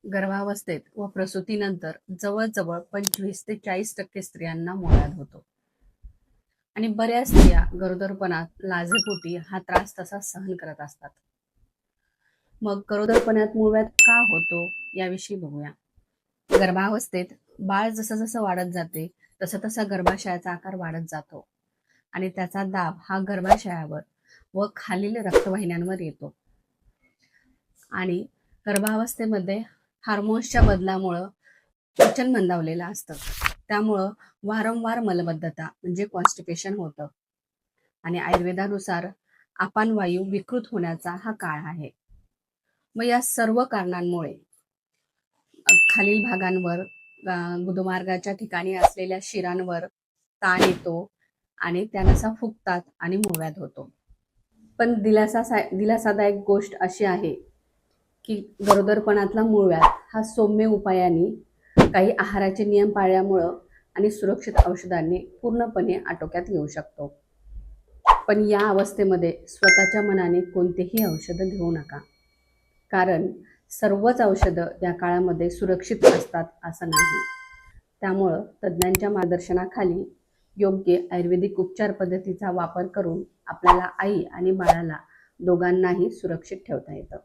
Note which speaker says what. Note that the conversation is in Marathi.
Speaker 1: गर्भावस्थेत व प्रसूतीनंतर जवळजवळ 25 ते 40% स्त्रियांना मुळव्याध होतो आणि बऱ्याच स्त्रिया गरोदरपणात लाजेपोटी हा त्रास तसा सहन करत असतात. मग गरोदरपणात मुळव्याध का होतो याविषयी बघूया. गर्भावस्थेत बाळ जसं जसं वाढत जाते तसं तसा गर्भाशयाचा आकार वाढत जातो आणि त्याचा दाब हा गर्भाशयावर व खालील रक्तवाहिन्यांवर येतो आणि गर्भावस्थेमध्ये हार्मोन्सच्या बदलामुळं पचन मंदावलेलं असतं. त्यामुळं वारंवार मलबद्धता म्हणजे कॉन्स्टिपेशन होतं आणि आयुर्वेदानुसार अपानवायू विकृत होण्याचा हा काळ आहे. मग या सर्व कारणांमुळे खालील भागांवर गुदमार्गाच्या ठिकाणी असलेल्या शिरांवर ताण येतो आणि त्यानुसार फुगतात आणि मुळव्याध होतो. पण दिलासादायक गोष्ट अशी आहे की गरोदरपणातला मुळव्याध हा सौम्य उपायांनी काही आहाराचे नियम पाळल्यामुळं आणि सुरक्षित औषधांनी पूर्णपणे आटोक्यात येऊ शकतो. पण या अवस्थेमध्ये स्वतःच्या मनाने कोणतेही औषधं घेऊ नका, कारण सर्वच औषधं या काळामध्ये सुरक्षित असतात असं नाही. त्यामुळं तज्ज्ञांच्या मार्गदर्शनाखाली योग्य आयुर्वेदिक उपचार पद्धतीचा वापर करून आपल्याला आई आणि बाळाला दोघांनाही सुरक्षित ठेवता येतं.